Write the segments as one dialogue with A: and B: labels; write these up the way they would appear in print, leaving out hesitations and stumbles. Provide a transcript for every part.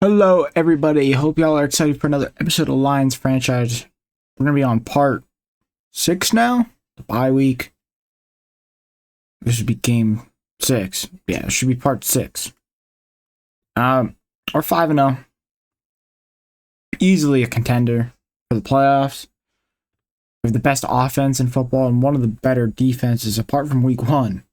A: Hello, everybody. Hope y'all are excited for another episode of Lions franchise. We're going to be on part 6 now. The bye week. This should be game 6. Yeah, it should be part 6. Or 5-0. Easily a contender for the playoffs. We have the best offense in football and one of the better defenses apart from week 1.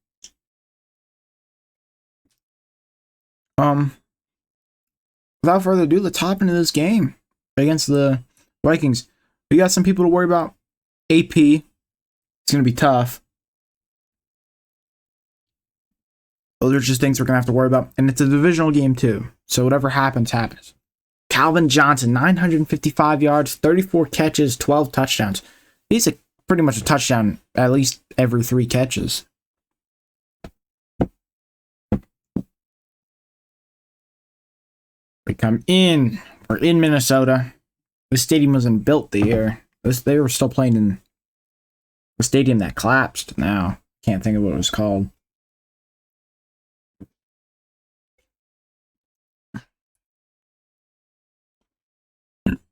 A: Without further ado, let's hop into this game against the Vikings. We got some people to worry about. AP. It's going to be tough. Those are just things we're going to have to worry about. And it's a divisional game, too. So whatever happens, happens. Calvin Johnson, 955 yards, 34 catches, 12 touchdowns. He's pretty much a touchdown at least every 3 catches. We come in. We're in Minnesota. The stadium wasn't built the year. They were still playing in the stadium that collapsed now. Can't think of what it was called.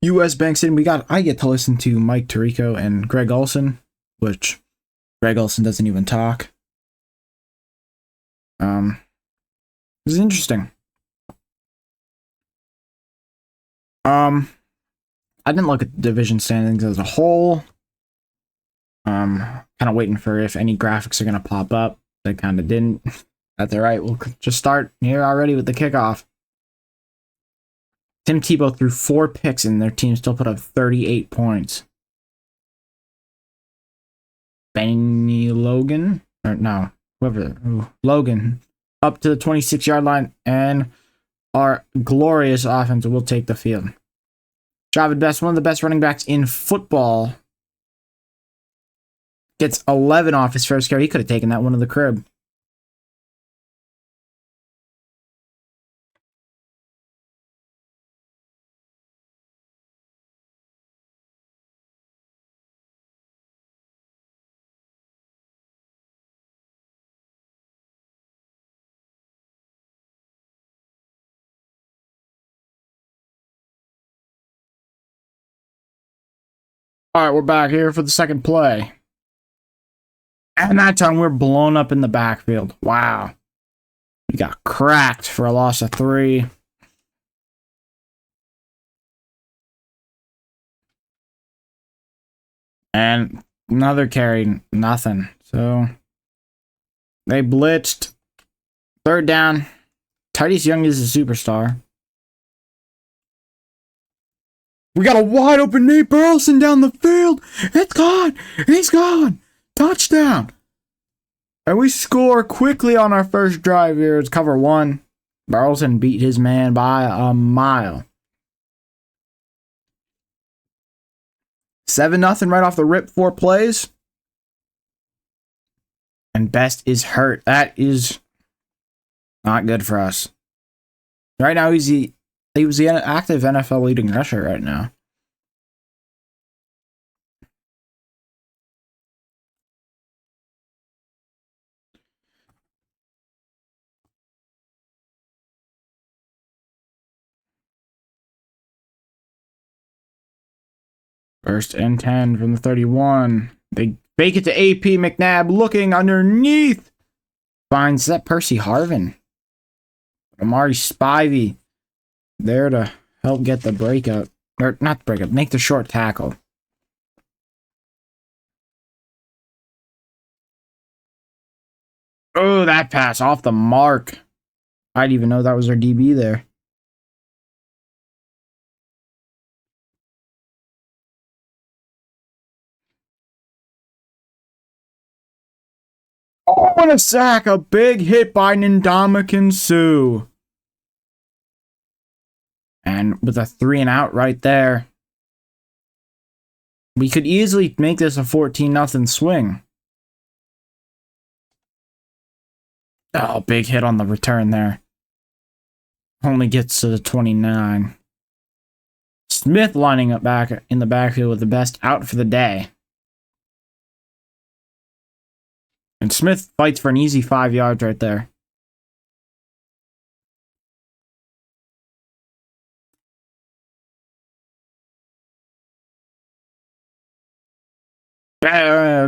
A: US Bank Stadium. I get to listen to Mike Tirico and Greg Olsen, which Greg Olsen doesn't even talk. It was interesting. I didn't look at the division standings as a whole. Kind of waiting for if any graphics are going to pop up. They kind of didn't. That's all right. We'll just start here already with the kickoff. Tim Tebow threw 4 picks and their team still put up 38 points. Benny Logan, or no, Logan, up to the 26-yard line, and our glorious offense will take the field. Jahvid Best, one of the best running backs in football, gets 11 off his first carry. He could have taken that one to the crib. All right, we're back here for the second play. And that time we're blown up in the backfield. Wow. We got cracked for a loss of 3. And another carry, nothing. So they blitzed. 3rd down. Titus Young is a superstar. We got a wide open Nate Burleson down the field. It's gone. He's gone. Touchdown. And we score quickly on our first drive here. It's cover 1. Burleson beat his man by a mile. 7-0 right off the rip, 4 plays. And Best is hurt. That is not good for us. Right now, he was the active NFL leading rusher right now. First and 10 from the 31. They fake it to AP McNabb looking underneath. Finds that Percy Harvin. Amari Spivey there to help get the breakup. Or not the breakup, make the short tackle. Oh, that pass off the mark. I didn't even know that was our DB there. Oh, what a sack. A big hit by Ndamukong Suh. And with a 3 and out right there, we could easily make this a 14-0 swing. Oh, big hit on the return there. Only gets to the 29. Smith lining up back in the backfield with the Best out for the day. And Smith fights for an easy 5 yards right there.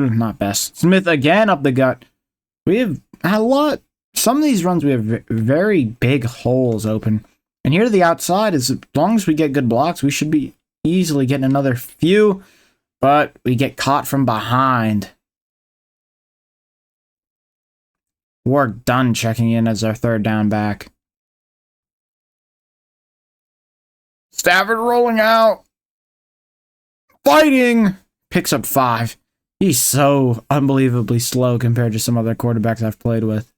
A: not best. Smith again up the gut. We have a lot. Some of these runs we have very big holes open. And here to the outside, as long as we get good blocks, we should be easily getting another few. But we get caught from behind. Work done checking in as our third down back. Stafford rolling out. Fighting. Picks up 5. He's so unbelievably slow compared to some other quarterbacks I've played with.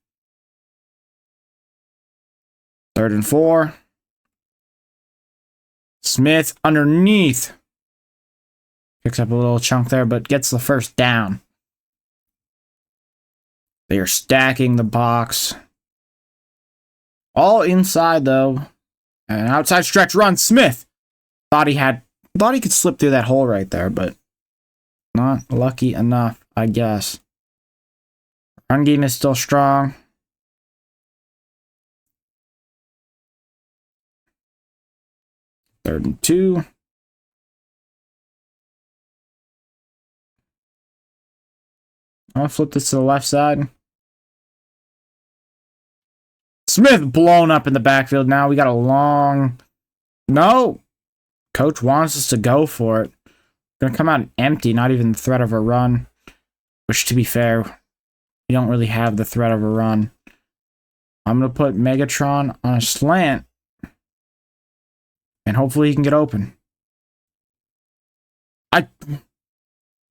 A: 3rd and 4. Smith underneath. Picks up a little chunk there, but gets the first down. They are stacking the box. All inside, though. And an outside stretch run. Smith thought he could slip through that hole right there, but not lucky enough, I guess. Run game is still strong. Third and 2. I'll flip this to the left side. Smith blown up in the backfield now. We got a long... No! Coach wants us to go for it. Gonna come out empty, not even the threat of a run. Which, to be fair, we don't really have the threat of a run. I'm gonna put Megatron on a slant. And hopefully he can get open.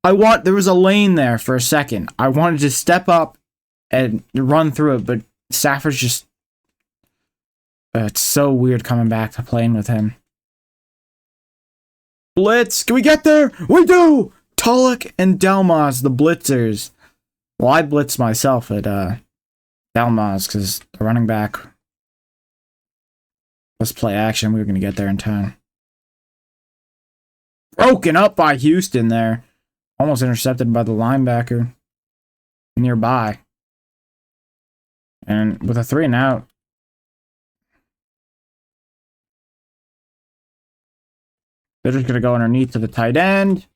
A: There was a lane there for a second. I wanted to step up and run through it, but Stafford's just... it's so weird coming back to playing with him. Blitz! Can we get there? We do! Tulloch and Delmas, the blitzers. Well, I blitzed myself at Delmas because the running back... Let's play action. We were going to get there in time. Broken up by Houston there. Almost intercepted by the linebacker nearby. And with a 3 and out. They're just going to go underneath to the tight end.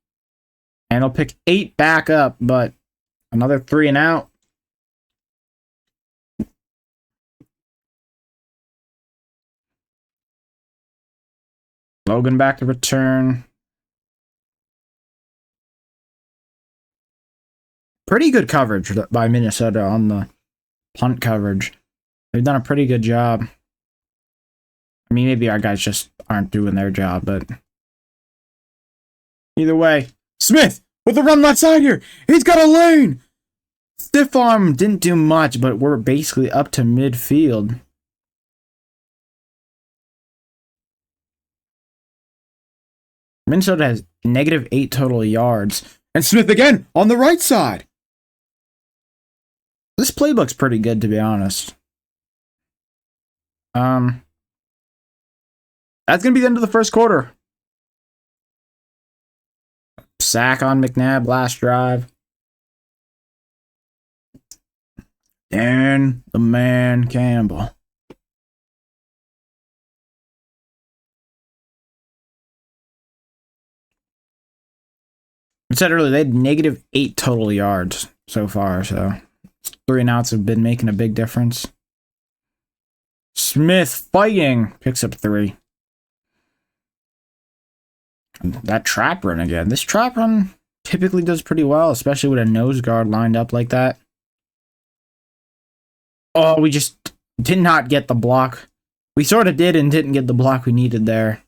A: And they'll pick 8 back up, but another 3 and out. Logan back to return. Pretty good coverage by Minnesota on the punt coverage. They've done a pretty good job. I mean, maybe our guys just aren't doing their job, but... Either way. Smith with the run left side here. He's got a lane. Stiff arm didn't do much, but we're basically up to midfield. Minnesota has -8 total yards. And Smith again on the right side. This playbook's pretty good, to be honest. That's going to be the end of the first quarter. Sack on McNabb last drive. Dan the Man Campbell. I said earlier, they had -8 total yards so far, so 3 and outs have been making a big difference. Smith fighting, picks up 3. And that trap run again. This trap run typically does pretty well, especially with a nose guard lined up like that. Oh, we just did not get the block. We sort of did and didn't get the block we needed there.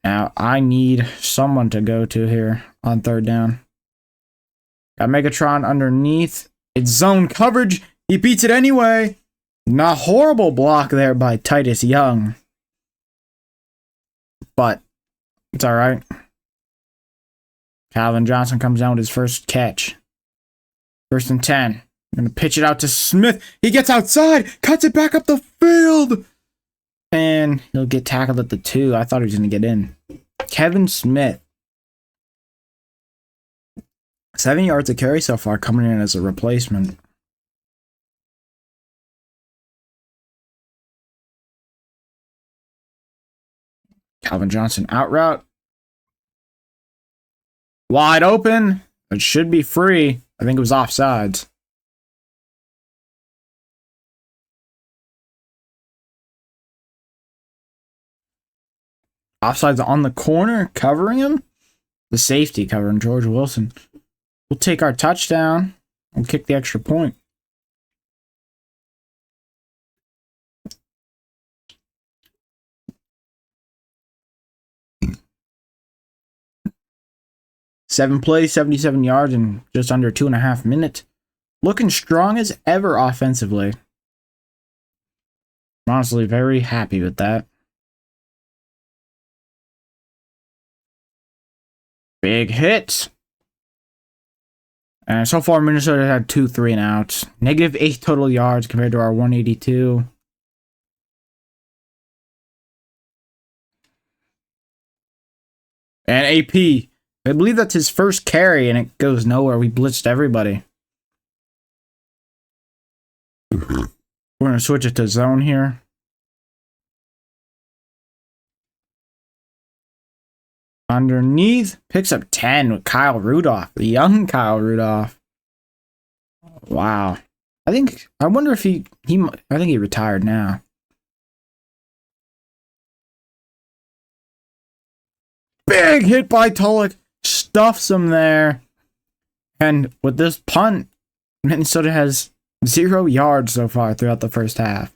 A: Now, I need someone to go to here on 3rd down. Got Megatron underneath. It's zone coverage. He beats it anyway. Not horrible block there by Titus Young. But it's all right. Calvin Johnson comes down with his first catch. 1st and 10. I'm going to pitch it out to Smith. He gets outside. Cuts it back up the field. And he'll get tackled at the 2. I thought he was going to get in. Kevin Smith. 7 yards of carry so far, coming in as a replacement. Calvin Johnson out route. Wide open. It should be free. I think it was offsides. Offsides on the corner, covering him. The safety covering George Wilson. We'll take our touchdown. We'll kick the extra point. Seven plays, 77 yards in just under 2.5 minutes. Looking strong as ever offensively. I'm honestly very happy with that. Big hit. And so far, Minnesota had 2 3-and-outs. -8 total yards compared to our 182. And AP. I believe that's his first carry, and it goes nowhere. We blitzed everybody. We're going to switch it to zone here. Underneath, picks up 10 with Kyle Rudolph, the young Kyle Rudolph. Wow. I wonder if I think he retired now. Big hit by Tulloch, stuffs him there. And with this punt, Minnesota has 0 yards so far throughout the first half.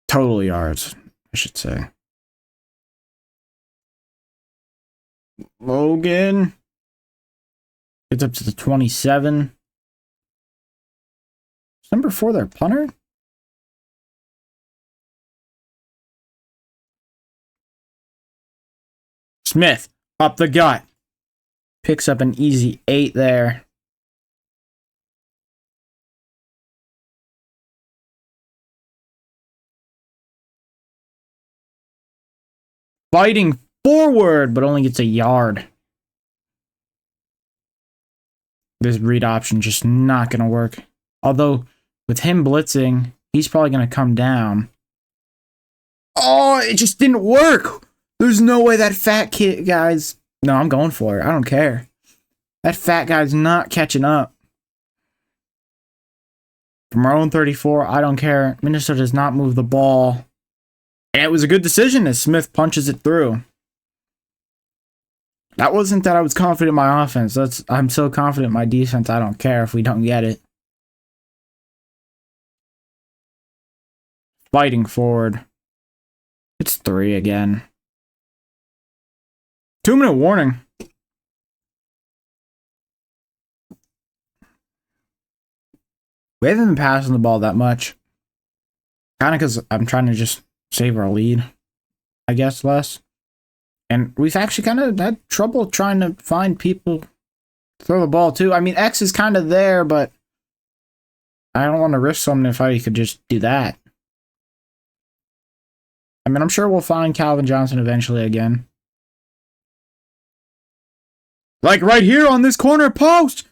A: Total yards, I should say. Logan gets up to the 27. Is number 4 their punter? Smith up the gut. Picks up an easy 8 there. Fighting forward, but only gets a yard. This read option just not going to work. Although, with him blitzing, he's probably going to come down. Oh, it just didn't work. There's no way that fat kid, guys. No, I'm going for it. I don't care. That fat guy's not catching up. From our own 34, I don't care. Minnesota does not move the ball. And it was a good decision as Smith punches it through. That wasn't that I was confident in my offense. I'm so confident in my defense, I don't care if we don't get it. Fighting forward. It's 3 again. 2-minute warning. We haven't been passing the ball that much. Kind of because I'm trying to just save our lead, I guess, less. And we've actually kind of had trouble trying to find people to throw the ball to. I mean, X is kind of there, but I don't want to risk something if I could just do that. I mean, I'm sure we'll find Calvin Johnson eventually again. Like right here on this corner post!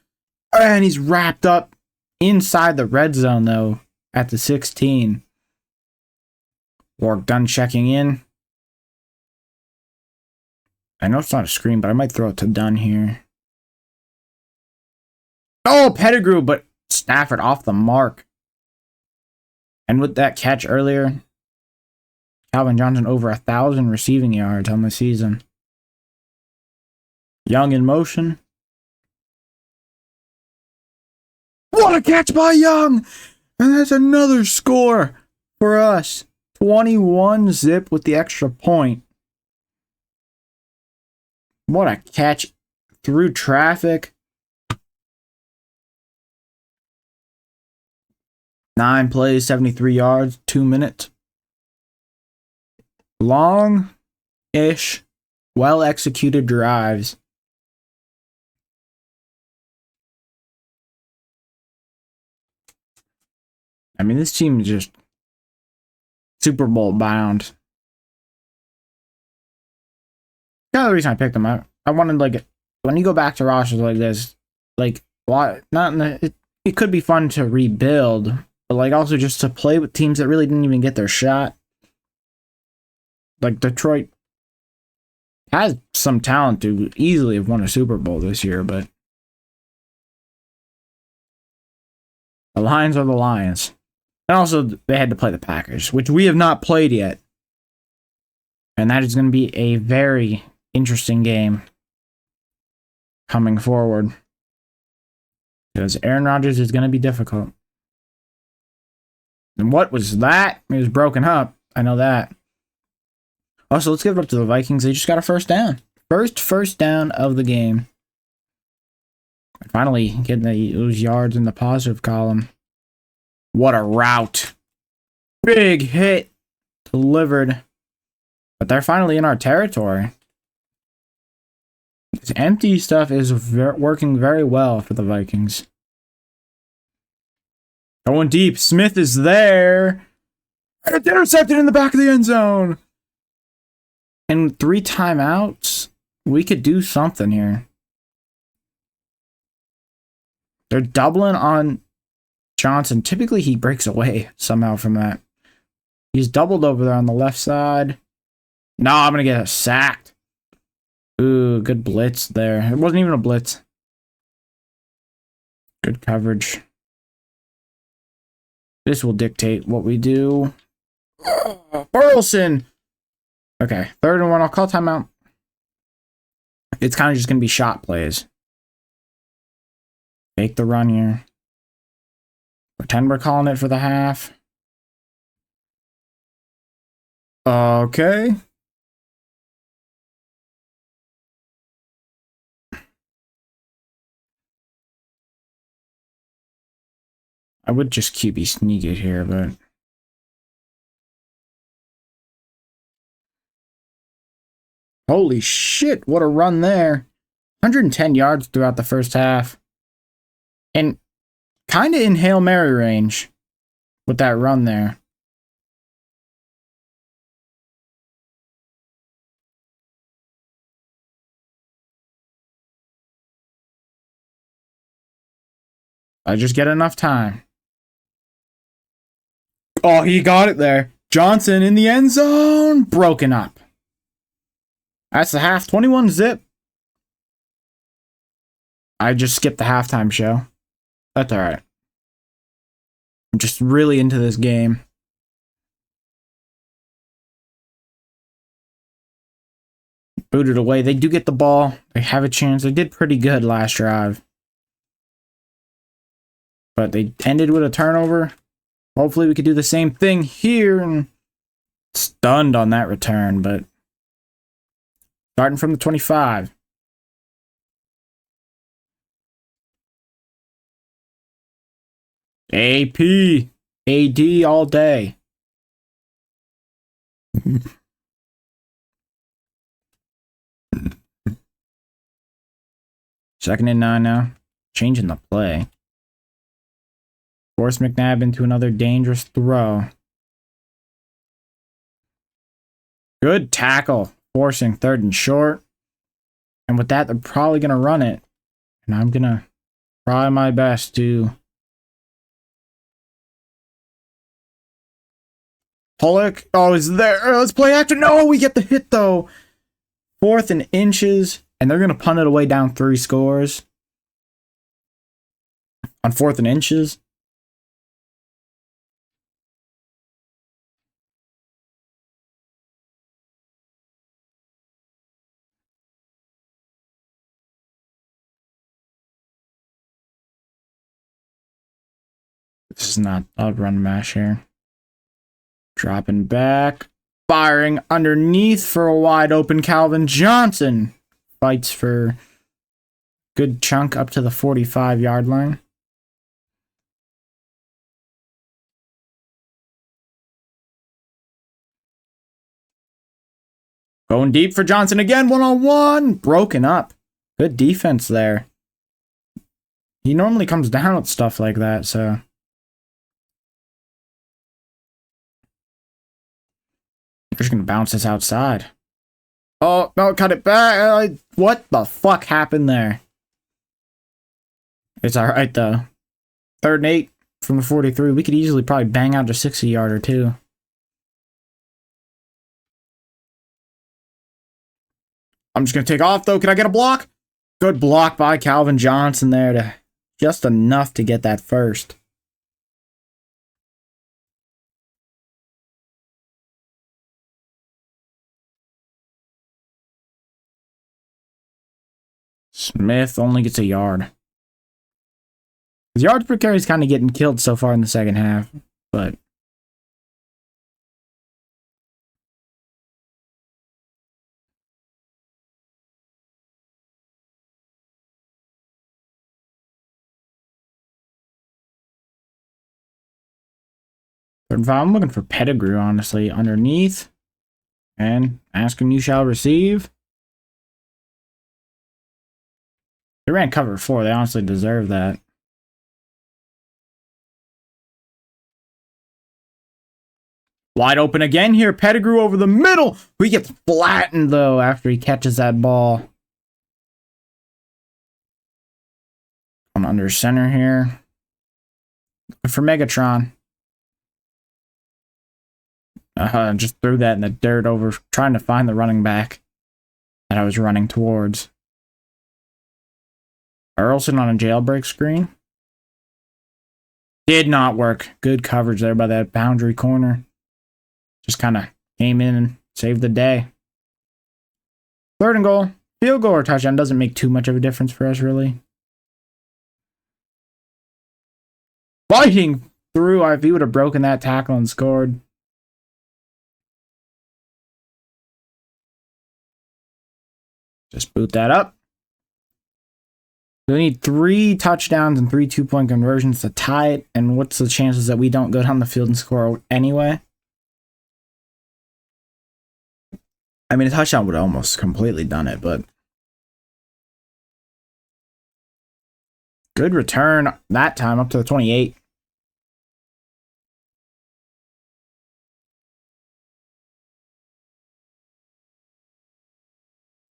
A: And he's wrapped up inside the red zone, though, at the 16. Warrick Dunn checking in. I know it's not a screen, but I might throw it to Dunn here. Oh, Pettigrew, but Stafford off the mark. And with that catch earlier, Calvin Johnson over 1,000 receiving yards on the season. Young in motion. What a catch by Young! And that's another score for us. 21-zip with the extra point. What a catch through traffic. 9 plays, 73 yards, 2 minutes. Long-ish, well-executed drives. I mean, this team is just Super Bowl bound. Kind of the reason I picked them up. I wanted, like, when you go back to rosters like this, like, why not in the, it could be fun to rebuild, but like also just to play with teams that really didn't even get their shot. Like Detroit has some talent to easily have won a Super Bowl this year, but the Lions are the Lions. And also, they had to play the Packers, which we have not played yet. And that is going to be a very interesting game coming forward. Because Aaron Rodgers is going to be difficult. And what was that? It was broken up. I know that. Also, let's give it up to the Vikings. They just got a first down. First down of the game. Finally getting those yards in the positive column. What a route. Big hit delivered. But they're finally in our territory. This empty stuff is working very well for the Vikings. Going deep. Smith is there. And it's intercepted in the back of the end zone. And 3 timeouts. We could do something here. They're doubling on Johnson. Typically, he breaks away somehow from that. He's doubled over there on the left side. No, I'm going to get sacked. Ooh, good blitz there. It wasn't even a blitz. Good coverage. This will dictate what we do. Burleson! Okay, 3rd and 1. I'll call timeout. It's kind of just going to be shot plays. Take the run here. Pretend we're calling it for the half. Okay. I would just QB sneak it here, but... Holy shit, what a run there. 110 yards throughout the first half. And kind of in Hail Mary range with that run there. I just get enough time. Oh, he got it there. Johnson in the end zone. Broken up. That's the half. 21-zip. I just skipped the halftime show. That's alright. I'm just really into this game. Booted away. They do get the ball. They have a chance. They did pretty good last drive. But they ended with a turnover. Hopefully we could do the same thing here. And stunned on that return, but starting from the 25. AP. AD all day. Second and 9 now. Changing the play. Force McNabb into another dangerous throw. Good tackle. Forcing 3rd and short. And with that, they're probably going to run it. And I'm going to try my best to... Pollock. Oh, is there? Let's play action. No, we get the hit, though. 4th and inches. And they're going to punt it away down 3 scores. On 4th and inches. This is not a run mash here. Dropping back. Firing underneath for a wide open Calvin Johnson. Fights for a good chunk up to the 45-yard line. Going deep for Johnson again. 1-on-1. Broken up. Good defense there. He normally comes down with stuff like that, so... They're just going to bounce this outside. Oh, no, cut it back. What the fuck happened there? It's alright, though. 3rd and 8 from the 43. We could easily probably bang out a 60-yarder, too. I'm just going to take off, though. Can I get a block? Good block by Calvin Johnson there. To just enough to get that first. Smith only gets a yard. His yards per carry is kind of getting killed so far in the second half, but third and final, I'm looking for Pettigrew, honestly, underneath. And asking you shall receive. They ran cover 4. They honestly deserve that. Wide open again here. Pettigrew over the middle. He gets flattened, though, after he catches that ball. On under center here. Looking for Megatron. Just threw that in the dirt over, trying to find the running back that I was running towards. Earlson on a jailbreak screen. Did not work. Good coverage there by that boundary corner. Just kind of came in and saved the day. Third and goal. Field goal or touchdown doesn't make too much of a difference for us, really. Fighting through. If he would have broken that tackle and scored. Just boot that up. We need 3 touchdowns and 3 2-point conversions to tie it. And what's the chances that we don't go down the field and score anyway? I mean, a touchdown would have almost completely done it, but good return that time up to the 28.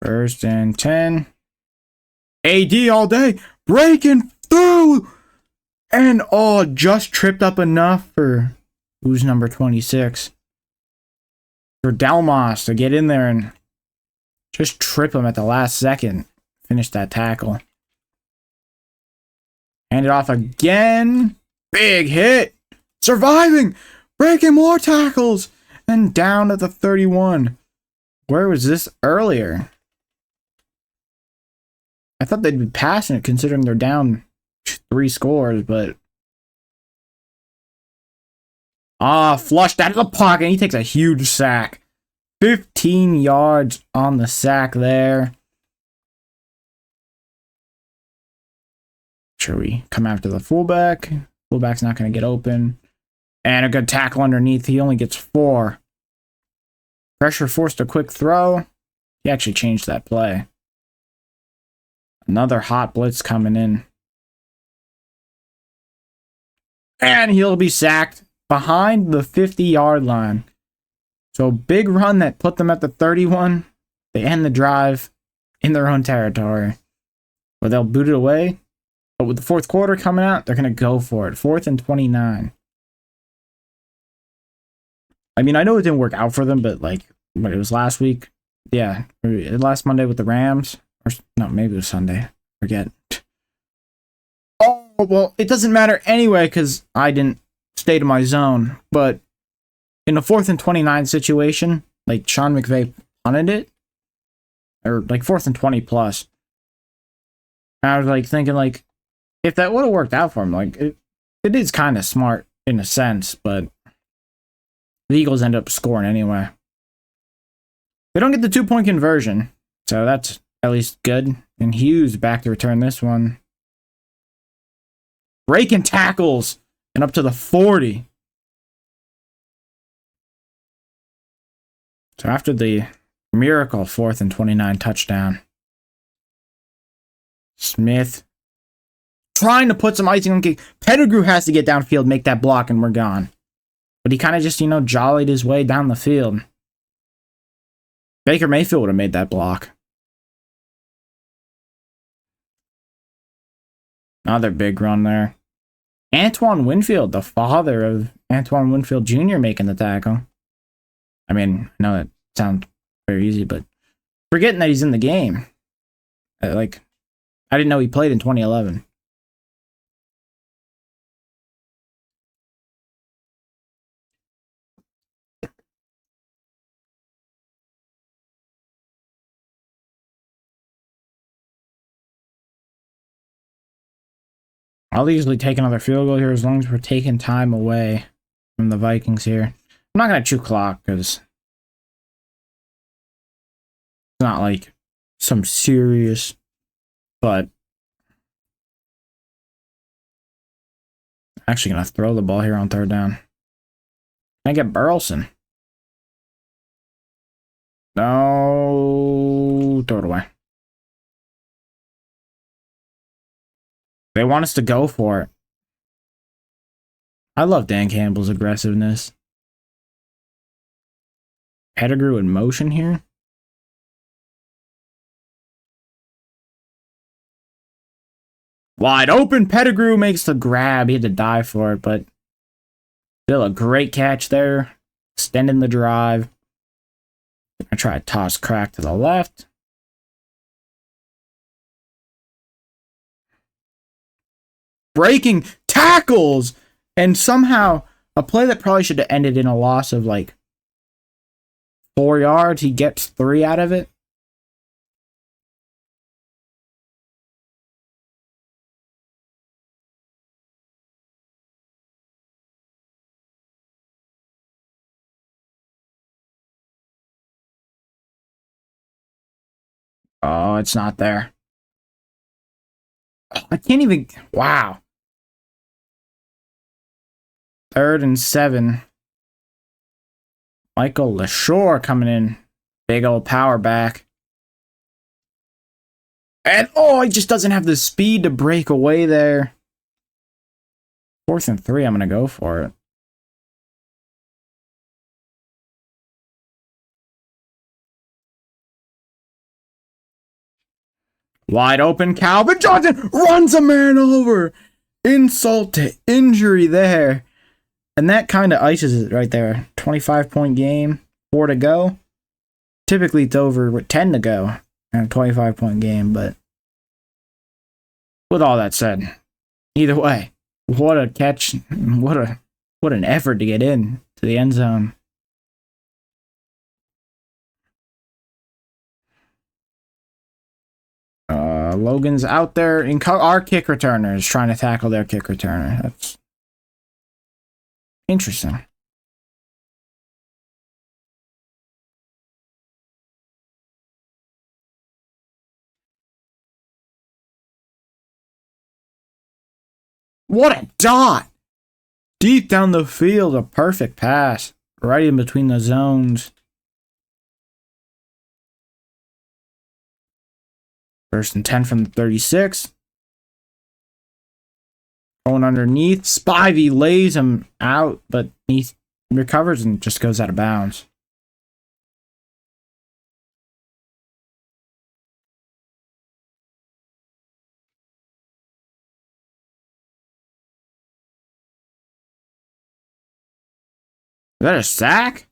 A: First and 10. AD all day, breaking through, and just tripped up enough for who's number 26 for Delmas to get in there and just trip him at the last second. Finish that tackle. Hand it off again. Big hit. Surviving. Breaking more tackles. And down at the 31. Where was this earlier? I thought they'd be passing it considering they're down 3 scores, but flushed out of the pocket. And he takes a huge sack. 15 yards on the sack there. Sure, we come after the fullback. Fullback's not going to get open. And a good tackle underneath. He only gets 4. Pressure forced a quick throw. He actually changed that play. Another hot blitz coming in. And he'll be sacked behind the 50-yard line. So big run that put them at the 31. They end the drive in their own territory. But they'll boot it away. But with the fourth quarter coming out, they're going to go for it. 4th and 29. I mean, I know it didn't work out for them, but like, what, it was last week? Yeah, last Monday with the Rams. Or no, maybe it was Sunday. Forget. Oh, well, it doesn't matter anyway because I didn't stay to my zone. But in a 4th and 29 situation, like Sean McVay punted it, or like 4th and 20 plus. And I was like thinking, like, if that would have worked out for him, like it is kind of smart in a sense, but the Eagles end up scoring anyway. They don't get the 2-point conversion, so that's at least good. And Hughes back to return this one. Breaking tackles and up to the 40. So after the miracle 4th and 29 touchdown, Smith trying to put some icing on the cake. Pettigrew has to get downfield, make that block, and we're gone. But he kind of just, jollied his way down the field. Baker Mayfield would have made that block. Another big run there. Antoine Winfield, the father of Antoine Winfield Jr. making the tackle. I mean, I know that sounds very easy, but Forgetting that he's in the game. Like, I didn't know he played in 2011. I'll easily take another field goal here as long as we're taking time away from the Vikings here. I'm not going to chew clock because it's not like some serious, but I'm actually going to throw the ball here on third down. Can I get Burleson? No, throw it away. They want us to go for it. I love Dan Campbell's aggressiveness. Pettigrew in motion here. Wide open. Pettigrew makes the grab. He had to dive for it, but still a great catch there. Extending the drive. I try to toss crack to the left. Breaking tackles. And somehow a play that probably should have ended in a loss of like 4 yards. He gets 3 out of it. Oh, it's not there. I can't even. Wow. 3rd and 7. Michael LaShore coming in. Big old power back. And oh, he just doesn't have the speed to break away there. 4th and 3, I'm going to go for it. Wide open, Calvin Johnson runs a man over. Insult to injury there. And that kind of ices it right there. 25-point game, 4 to go. Typically it's over with 10 to go in a 25-point game, but with all that said, either way, what a catch, what an effort to get in to the end zone. Logan's out there in our kick returner is trying to tackle their kick returner. That's interesting. What a dot! Deep down the field, a perfect pass. Right in between the zones. 1st and 10 from the 36. Going underneath. Spivey lays him out, but he recovers and just goes out of bounds. Is that a sack?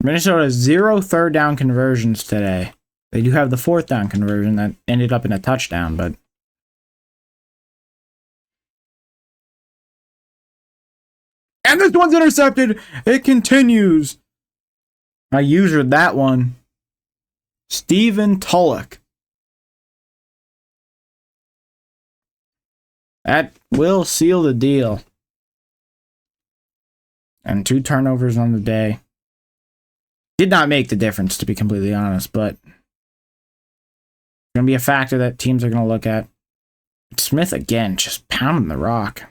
A: Minnesota has 0 third down conversions today. They do have the 4th down conversion that ended up in a touchdown, but and this one's intercepted. It continues. I used that one. Stephen Tulloch. That will seal the deal. And 2 turnovers on the day. Did not make the difference, to be completely honest, but it's going to be a factor that teams are going to look at. Smith again, just pounding the rock.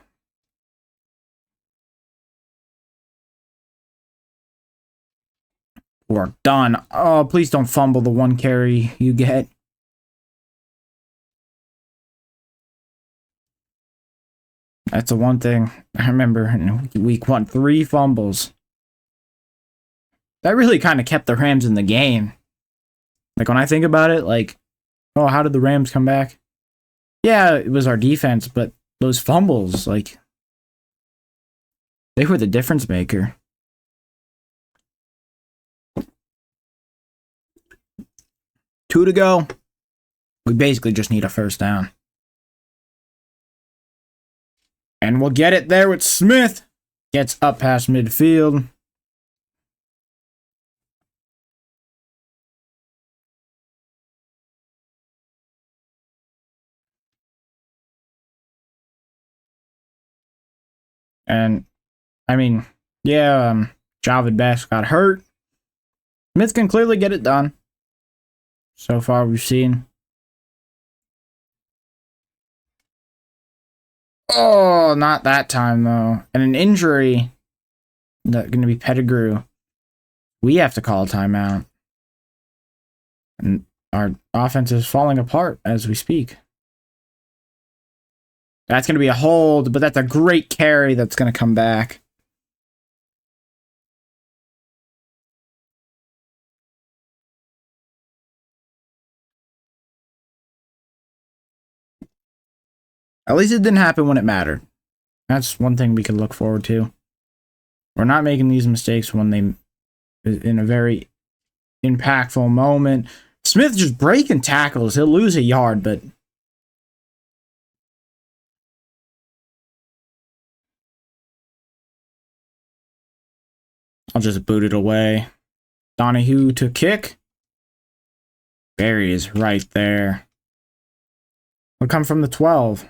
A: We're done. Oh, please don't fumble the 1 carry you get. That's the one thing I remember in week 1, 3 fumbles. That really kind of kept the Rams in the game. Like, when I think about it, like, oh, how did the Rams come back? Yeah, it was our defense, but those fumbles, like, they were the difference maker. 2 to go. We basically just need a first down. And we'll get it there with Smith. Gets up past midfield. And, I mean, yeah, Javid Best got hurt. Smith can clearly get it done. So far, we've seen. Oh, not that time, though. And an injury. That's going to be Pettigrew. We have to call a timeout. And our offense is falling apart as we speak. That's going to be a hold, but that's a great carry that's going to come back. At least it didn't happen when it mattered. That's one thing we can look forward to. We're not making these mistakes when they, in a very impactful moment. Smith just breaking tackles. He'll lose a yard, but I'll just boot it away. Donahue to kick. Barry is right there. Will come from the 12.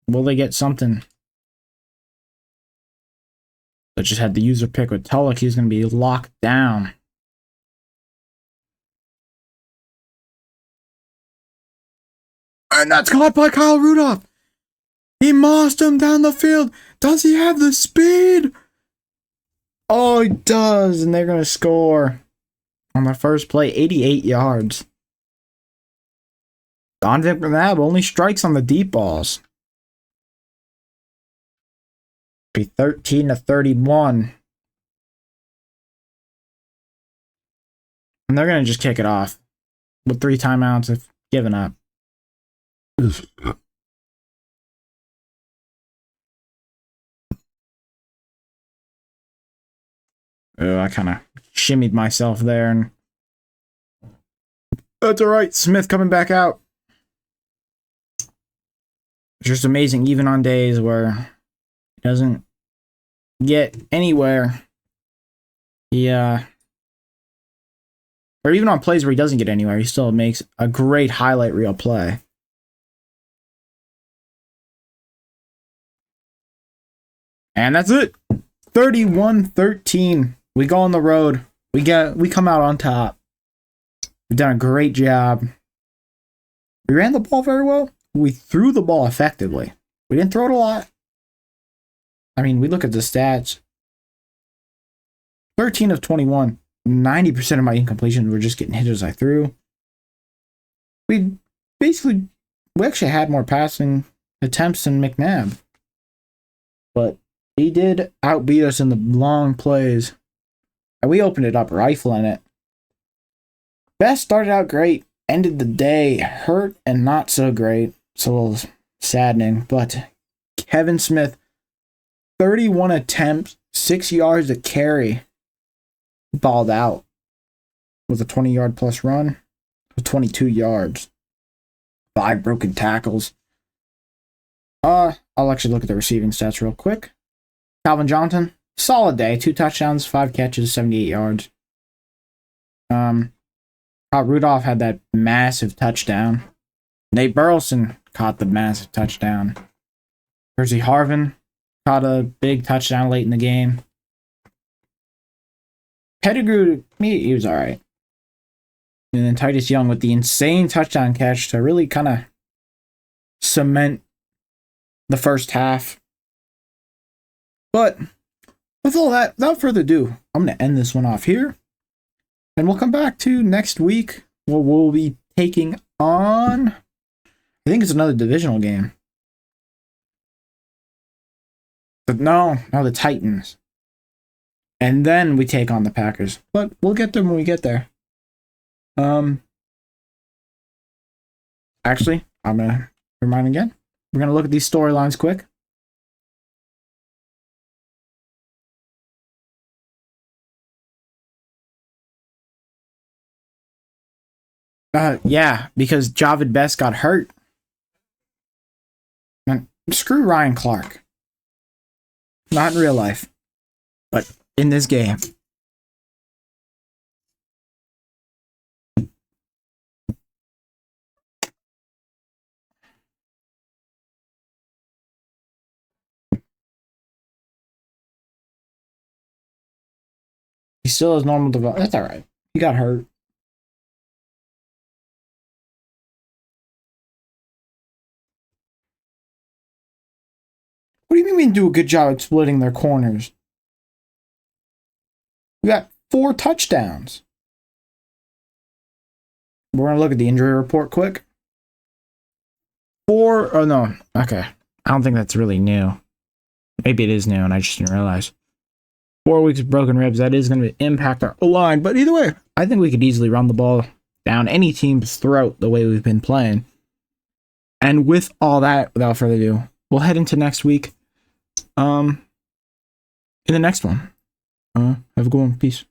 A: Will they get something? But just had the user pick with Tulloch. He's going to be locked down. And that's caught by Kyle Rudolph. He mossed him down the field. Does he have the speed? Oh, he does. And they're going to score on the first play. 88 yards. Donovan McNabb only strikes on the deep balls. Be 13 to 31. And they're going to just kick it off. With 3 timeouts, have given up. Oh, I kind of shimmied myself there. And that's alright. Smith coming back out. It's just amazing, even on days where he doesn't get anywhere. Or even on plays where he doesn't get anywhere, he still makes a great highlight reel play. And that's it. 31-13. We go on the road. We come out on top. We've done a great job. We ran the ball very well. We threw the ball effectively. We didn't throw it a lot. I mean, we look at the stats. 13 of 21. 90% of my incompletions were just getting hit as I threw. We actually had more passing attempts than McNabb. But he did outbeat us in the long plays. And we opened it up, rifling it. Best started out great. Ended the day hurt and not so great. It's a little saddening. But Kevin Smith, 31 attempts, 6 yards to carry. Balled out with a 20-yard plus run with 22 yards. 5 broken tackles. I'll actually look at the receiving stats real quick. Calvin Johnson, solid day. 2 touchdowns, 5 catches, 78 yards. Rudolph had that massive touchdown. Nate Burleson caught the massive touchdown. Percy Harvin caught a big touchdown late in the game. Pettigrew, he was alright. And then Titus Young with the insane touchdown catch to really kind of cement the first half. But with all that, without further ado, I'm going to end this one off here. And we'll come back to next week where we'll be taking on, I think it's another divisional game. But no, the Titans. And then we take on the Packers. But we'll get there when we get there. Actually, I'm going to remind again. We're going to look at these storylines quick. Yeah, because Javid Best got hurt. Man, screw Ryan Clark. Not in real life, but in this game. He still has normal development. That's all right. He got hurt. What do you mean we do a good job at splitting their corners? We got 4 touchdowns. We're going to look at the injury report quick. 4, oh no, okay. I don't think that's really new. Maybe it is new and I just didn't realize. 4 weeks of broken ribs, that is going to impact our line. But either way, I think we could easily run the ball down any team's throat the way we've been playing. And with all that, without further ado, we'll head into next week. In the next one. Have a good one. Peace.